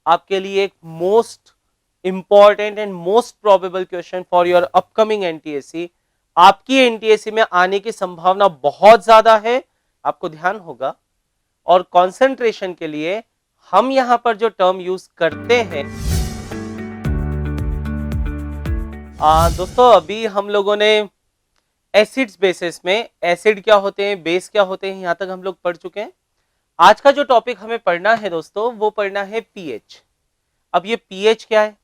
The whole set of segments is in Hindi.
आपके लिए एक most important and most probable question for your upcoming NTSC. आपकी एनटीएससी में आने की संभावना बहुत ज्यादा है, आपको ध्यान होगा। और कंसंट्रेशन के लिए हम यहां पर जो टर्म यूज करते हैं, दोस्तों अभी हम लोगों ने एसिड्स बेसिस में एसिड क्या होते हैं, बेस क्या होते हैं, यहां तक हम लोग पढ़ चुके हैं। आज का जो टॉपिक हमें पढ़ना है दोस्तों, वो पढ़ना है पीएच। अब ये पीएच क्या है?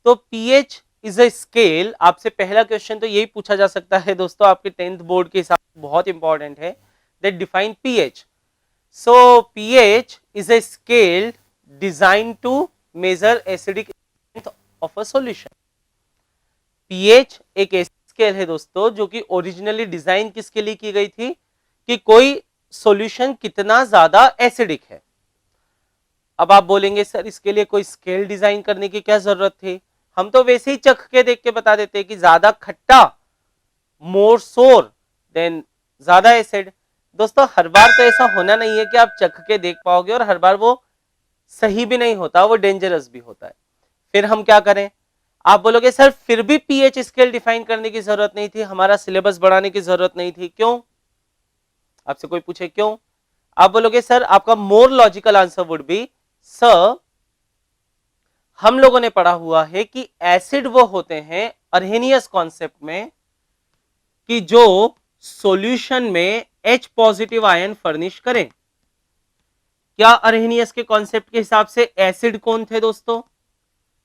तो पीएच इज अ स्केल। आपसे पहला क्वेश्चन तो यही पूछा जा सकता है दोस्तों, आपके 10th बोर्ड के हिसाब से बहुत इंपॉर्टेंट है, that define pH. So pH is a scale design to measure acidic strength of a solution. PH एक ऐसी स्केल है दोस्तों जो कि ओरिजिनली डिजाइन किसके लिए की गई थी, कि कोई सॉल्यूशन कितना ज्यादा एसिडिक है। अब आप बोलेंगे सर इसके लिए कोई स्केल डिजाइन करने की क्या जरूरत थी, हम तो वैसे ही चख के देख के बता देते हैं कि ज्यादा खट्टा, मोर सोर देन ज्यादा एसिड। दोस्तों हर बार तो ऐसा होना नहीं है कि आप चख के देख पाओगे, और हर बार वो सही भी नहीं होता, वो डेंजरस भी होता है। फिर हम क्या करें? आप बोलोगे सर फिर भी पीएच स्केल डिफाइन करने की जरूरत नहीं थी, हमारा सिलेबस बढ़ाने की जरूरत नहीं थी, क्यों? आपसे कोई पूछे क्यों, आप बोलोगे सर, आपका more logical answer would be sir, हम लोगों ने पढ़ा हुआ है कि एसिड वो होते हैं अर्हेनियस कॉन्सेप्ट में कि जो सॉल्यूशन में H पॉजिटिव आयन फर्निश करें। क्या अर्हेनियस के कॉन्सेप्ट के हिसाब से एसिड कौन थे दोस्तों?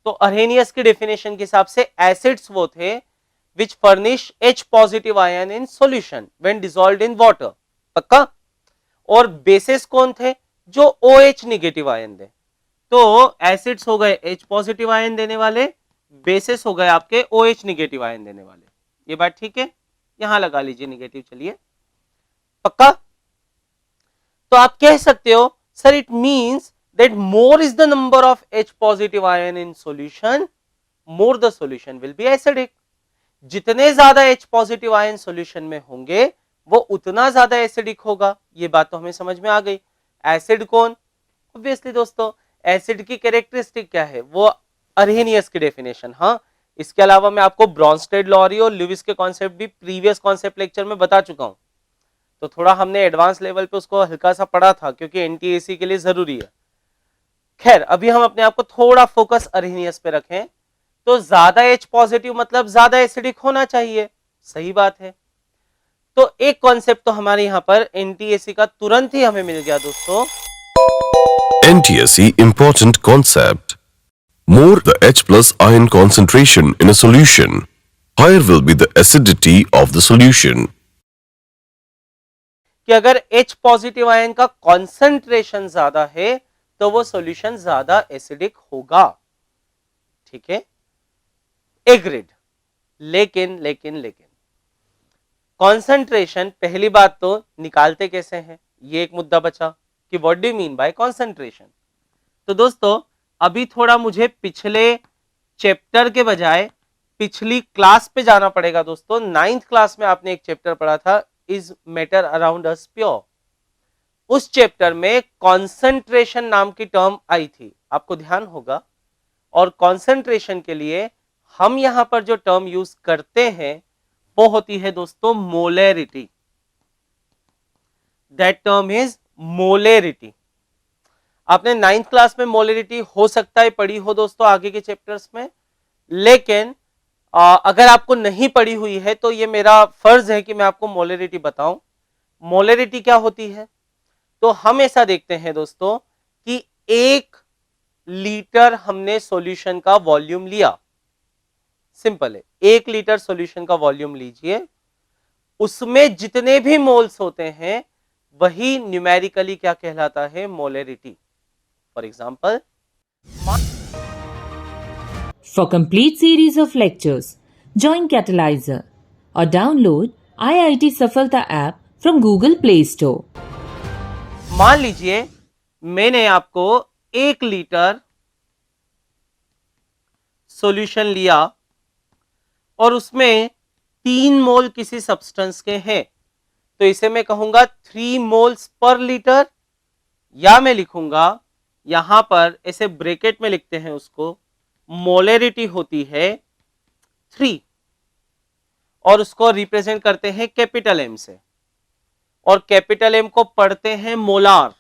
तो अर्हेनियस की डेफिनेशन के हिसाब से एसिड्स वो थे which furnish H positive ion in solution when dissolved in water. पक्का? और बेसिस कौन थे? जो OH निगेटिव आयन दे। तो एसिड्स हो गए H पॉजिटिव आयन देने वाले, बेसिस हो गए आपके OH निगेटिव आयन देने वाले। ये बात ठीक है? यहां लगा लीजिए निगेटिव। चलिए पक्का? तो आप कह सकते हो sir it means that more is the number of H positive ion in solution, more the solution will be acidic. जितने ज्यादा H पॉजिटिव आयन सॉल्यूशन में होंगे वो उतना ज्यादा एसिडिक होगा। ये बात तो हमें समझ में आ गई। एसिड कौन? ऑब्वियसली दोस्तों एसिड की कैरेक्टरिस्टिक क्या है, वो अर्हेनियस की डेफिनेशन। हाँ, इसके अलावा मैं आपको ब्रॉन्स्टेड, लॉरी और लुईस के कॉन्सेप्ट भी प्रीवियस कॉन्सेप्ट लेक्चर में बता चुका हूं, तो थोड़ा हमने एडवांस लेवल पे उसको हल्का सा पढ़ा था क्योंकि एनटीएसी के लिए जरूरी है। खैर अभी हम अपने आप को थोड़ा फोकस अर्हेनियस पे रखें। तो ज्यादा H पॉजिटिव मतलब ज्यादा एसिडिक होना चाहिए, सही बात है। तो एक कॉन्सेप्ट तो हमारे यहां पर एनटीएसी का तुरंत ही हमें मिल गया दोस्तों। NTSC important concept. More the H plus ion concentration in a solution, higher will be the acidity of the solution. कि अगर H पॉजिटिव आयन का कॉन्सेंट्रेशन ज्यादा है तो वो सॉल्यूशन ज्यादा एसिडिक होगा। ठीक है, एग्रीड। लेकिन लेकिन लेकिन कॉन्सेंट्रेशन, पहली बात तो निकालते कैसे हैं, ये एक मुद्दा बचा कि what do you mean by concentration. तो दोस्तों अभी थोड़ा मुझे पिछले चैप्टर के बजाय पिछली क्लास पे जाना पड़ेगा दोस्तों। 9th क्लास में आपने एक चैप्टर पढ़ा था, is matter around us pure. उस चैप्टर में कॉन्सेंट्रेशन नाम की टर्म आई थी, आपको ध्यान होगा। और कॉन्सेंट्रेशन के लिए हम यहां पर जो टर्म यूज करते हैं वो होती है दोस्तों molarity. That term is molarity. आपने 9th क्लास में मोलेरिटी हो सकता है पढ़ी हो दोस्तों आगे के चैप्टर्स में, लेकिन अगर आपको नहीं पढ़ी हुई है तो ये मेरा फर्ज है कि मैं आपको मोलेरिटी बताऊं। मोलेरिटी क्या होती है? तो हम ऐसा देखते हैं दोस्तों कि 1 लीटर हमने सॉल्यूशन का वॉल्यूम लिया, सिंपल है, 1 लीटर सॉल्यूशन का वॉल्यूम लीजिए, उसमें जितने भी मोल्स होते हैं वही न्यूमेरिकली क्या कहलाता है, molarity. For example, For complete series of lectures, join Catalyzer or download IIT Safalta app from Google Play Store. मान लीजिए मैंने आपको 1 लीटर सॉल्यूशन लिया और उसमें 3 मोल किसी सब्सटेंस के हैं, तो इसे मैं कहूंगा 3 मोल्स पर लीटर, या मैं लिखूंगा यहां पर ऐसे ब्रैकेट में लिखते हैं उसको, मोलरिटी होती है 3 और उसको रिप्रेजेंट करते हैं कैपिटल एम से, और कैपिटल एम को पढ़ते हैं मोलार।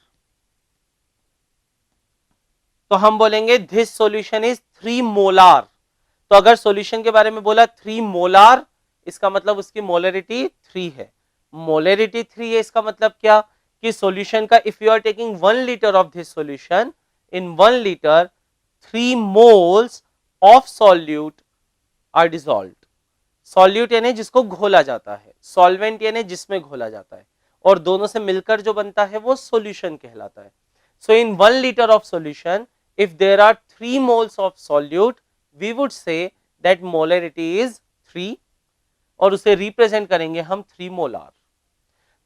तो हम बोलेंगे दिस सॉल्यूशन इज 3 मोलार। तो अगर सॉल्यूशन के बारे में बोला 3 मोलार, इसका मतलब उसकी मोलरिटी 3 है। मोलरिटी 3 है, इसका मतलब क्या कि सॉल्यूशन का, if you are taking 1 litre of this solution, in 1 litre 3 moles of solute are dissolved. Solute यानी जिसको घोला जाता है, सॉल्वेंट यानी जिसमें घोला जाता है, और दोनों से मिलकर जो बनता है वो सॉल्यूशन कहलाता है। सो इन 1 litre of solution if there are 3 moles of solute, we would say that molarity is 3 और उसे रिप्रेजेंट करेंगे हम 3 मोलार।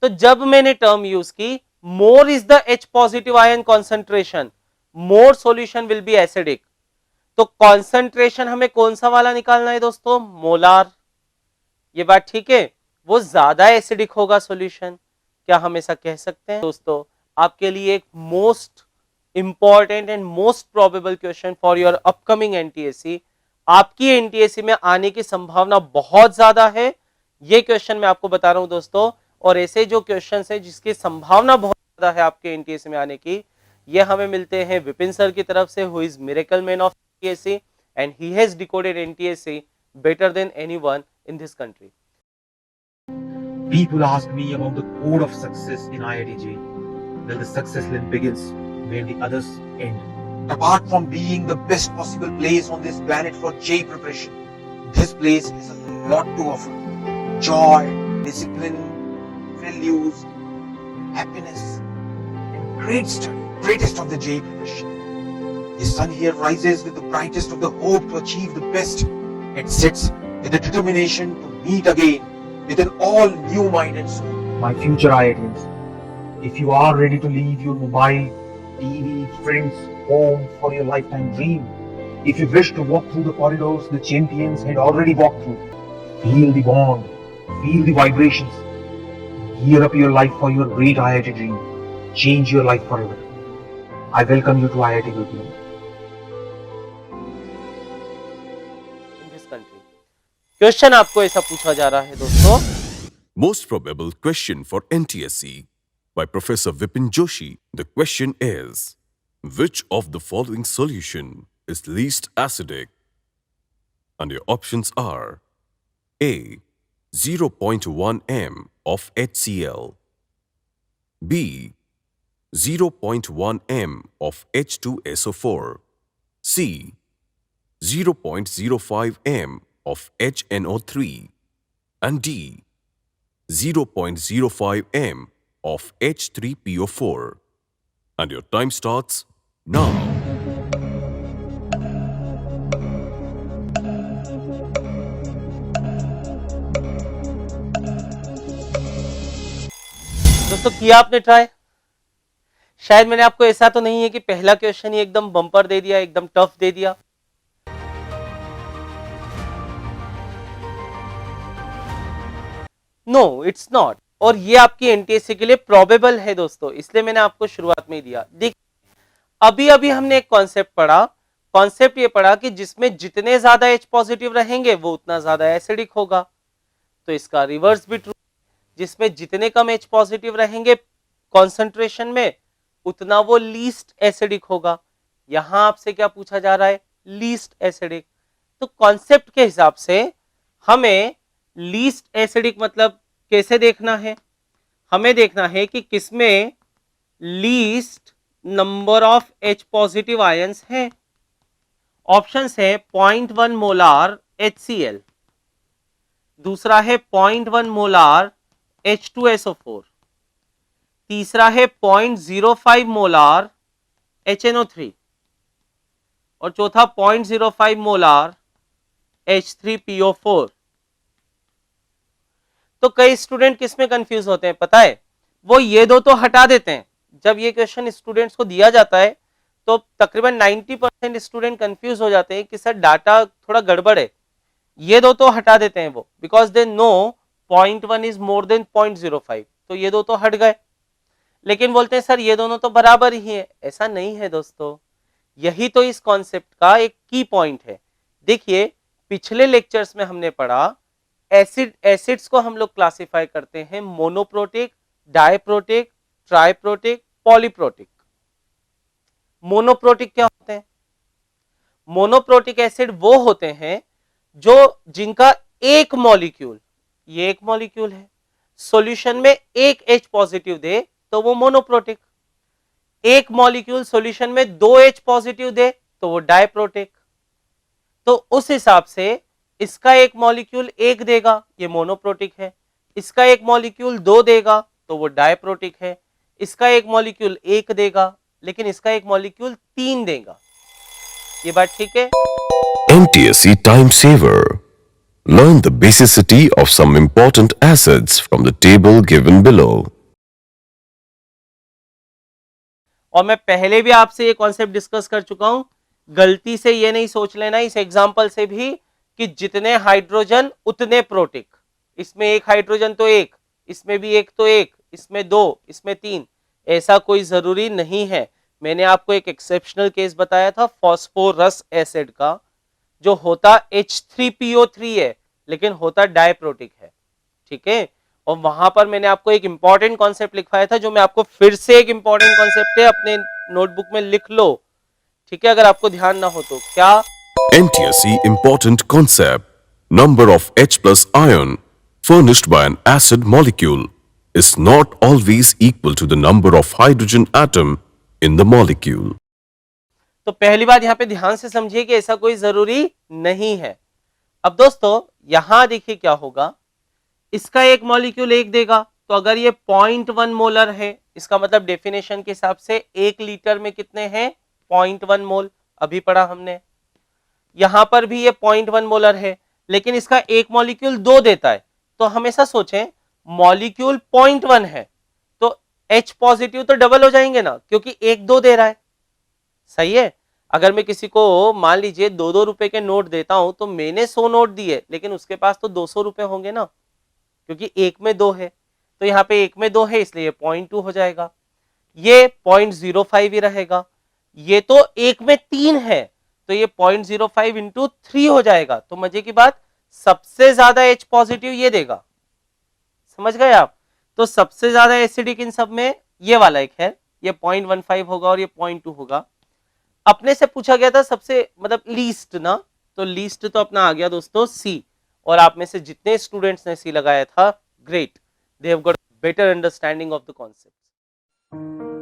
तो जब मैंने टर्म यूज की more is the H positive ion concentration, more solution will be acidic, तो कॉन्सेंट्रेशन हमें कौन सा वाला निकालना है दोस्तों, मोलार। ये बात ठीक है, वो ज्यादा एसिडिक होगा सॉल्यूशन, क्या हम ऐसा कह सकते हैं दोस्तों? आपके लिए एक most important and most probable question for your upcoming NTSC, आपकी एनटीएससी में आने की संभावना बहुत ज्यादा है, ये क्वेश्चन मैं आपको बता रहा हूं दोस्तों। और ऐसे जो क्वेश्चन है जिसकी संभावना बहुत ज्यादा है आपके एनटीएससी में आने की, ये हमें मिलते हैं विपिन सर की तरफ से, who is miracle man of NTSC and he has decoded NTSC better than anyone in this country. People ask me about the code of success in IITJ. Well, the success then begins where the others end. Apart from being the best possible place on this planet for J preparation, this place has a lot to offer. Joy, discipline, values, happiness, and great study, greatest of the J preparation. The sun here rises with the brightest of the hope to achieve the best, and sets with the determination to meet again with an all new mind and soul. My future IITians, if you are ready to leave your mobile, TV, friends, home for your lifetime dream, if you wish to walk through the corridors the champions had already walked through, feel the bond, feel the vibrations, gear up your life for your great IIT dream, change your life forever. I welcome you to IIT Gurgaon. Question आपको ऐसा पूछा जा रहा है दोस्तों, Most probable question for NTSC by Professor Vipin Joshi. The question is, which of the following solution is least acidic? And your options are A. 0.1 m of HCl, B. 0.1 m of H2SO4, C. 0.05 m of HNO3, and D. 0.05 m of H3PO4. And your time starts now. दोस्तों किया आपने ट्राई? शायद मैंने आपको ऐसा तो नहीं है कि पहला क्वेश्चन ही एकदम बम्पर दे दिया, एकदम टफ दे दिया। नो इट्स नॉट, और ये आपकी एनटीएससी के लिए प्रोबेबल है दोस्तों, इसलिए मैंने आपको शुरुआत में ही दिया। देखिए अभी अभी हमने एक कॉन्सेप्ट पढ़ा, कॉन्सेप्ट ये पढ़ा कि जिसमें जितने ज्यादा H पॉजिटिव रहेंगे वो उतना ज्यादा एसिडिक होगा, तो इसका रिवर्स भी ट्रू, जिसमें जितने कम H पॉजिटिव रहेंगे कॉन्सेंट्रेशन में उतना वो लीस्ट एसिडिक होगा। यहां आपसे क्या पूछा जा रहा है, लीस्ट एसिडिक। तो कॉन्सेप्ट के हिसाब से हमें लीस्ट एसिडिक मतलब कैसे देखना है, हमें देखना है कि किसमें least number of H positive ions है। ऑप्शंस है 0.1 मोलार HCl, दूसरा है 0.1 मोलार H2SO4, तीसरा है 0.05 मोलार HNO3 और चौथा 0.05 मोलार H3PO4। तो कई स्टूडेंट किसमें कंफ्यूज होते हैं पता है, वो ये दो तो हटा देते हैं। जब ये क्वेश्चन स्टूडेंट्स को दिया जाता है तो तकरीबन 90% स्टूडेंट कंफ्यूज हो जाते हैं कि सर डाटा थोड़ा गड़बड़ है, ये दो तो हटा देते हैं वो, because they know 0.1 is more than 0.05, तो ये दो तो हट गए। लेकिन बोलते हैं सर ये दोनों तो बराबर ही है। ऐसा नहीं है दोस्तों, यही तो इस कॉन्सेप्ट का एक की पॉइंट है। देखिए पिछले लेक्चर्स में हमने पढ़ा एसिड्स को हम लोग क्लासिफाई करते हैं मोनोप्रोटिक, डायप्रोटिक, ट्राइप्रोटिक, पॉलीप्रोटिक। मोनोप्रोटिक क्या होते हैं? मोनोप्रोटिक एसिड वो होते हैं जो जिनका एक मॉलिक्यूल, ये एक मॉलिक्यूल है, सॉल्यूशन में एक H पॉजिटिव दे तो वो मोनोप्रोटिक, एक मॉलिक्यूल सॉल्यूशन में 2 H पॉजिटिव दे तो वो डायप्रोटिक। तो उस हिसाब से इसका एक मॉलिक्यूल एक देगा, ये मोनोप्रोटिक है, इसका एक मॉलिक्यूल 2 देगा तो वो डायप्रोटिक है, इसका एक मॉलिक्यूल एक देगा लेकिन इसका एक मॉलिक्यूल 3 देगा। ये बात ठीक है? NTSC Time Saver. Learn the basicity of some important acids from the table given below. और मैं पहले भी आपसे ये कॉन्सेप्ट डिस्कस कर चुका हूं, गलती से ये नहीं सोच लेना इस एग्जांपल से भी कि जितने हाइड्रोजन उतने प्रोटिक, इसमें एक हाइड्रोजन तो एक, इसमें भी एक तो एक, इसमें 2, इसमें 3, ऐसा कोई जरूरी नहीं है। मैंने आपको एक एक्सेप्शनल केस बताया था फॉस्फोरस एसिड का, जो होता H3PO3 है लेकिन होता डायप्रोटिक है, ठीक है। और वहां पर मैंने आपको एक इंपॉर्टेंट कॉन्सेप्ट लिखवाया था, जो मैं आपको फिर से एक इंपॉर्टेंट कॉन्सेप्ट है, अपने नोटबुक में लिख लो, ठीक है, अगर आपको ध्यान ना हो तो। क्या? NTSC Important Concept. Number of H plus ion furnished by an acid molecule is not always equal to the number of hydrogen atom in the molecule. तो पहली बात यहां पे ध्यान से समझिए कि ऐसा कोई जरूरी नहीं है। अब दोस्तों यहां देखिए क्या होगा, इसका एक मॉलिक्यूल एक देगा, तो अगर ये 0.1 मोलर है, इसका मतलब डेफिनेशन के हिसाब से 1 लीटर में कितने हैं? 0.1 मोल, अभी पढ़ा हमने। यहां पर भी ये 0.1 मोलर है लेकिन इसका एक मॉलिक्यूल 2 देता है, तो हमेशा सोचें मॉलिक्यूल 0.1 है तो H पॉजिटिव तो डबल हो जाएंगे ना, क्योंकि 1-2 दे रहा है, सही है। अगर मैं किसी को मान लीजिए 2-2 रुपए के नोट देता हूं, तो मैंने 100 नोट दिए लेकिन उसके पास तो 200 रुपए होंगे ना, क्योंकि एक में 2 है, तो यहाँ पे एक में 2 है इसलिए 0.2 हो जाएगा, ये 0.05 ही रहेगा। ये तो एक में 3 है तो ये 0.05 इंटू 3 हो जाएगा। तो मजे की बात, सबसे ज्यादा H पॉजिटिव ये देगा, समझ गए आप? तो सबसे ज्यादा एसिडिक इन सब में ये वाला एक है, ये 0.15 होगा और ये 0.2 होगा। अपने से पूछा गया था सबसे मतलब लीस्ट ना, तो लीस्ट तो अपना आ गया दोस्तों सी। और आप में से जितने स्टूडेंट्स ने सी लगाया था, great, they have got better understanding of the concept.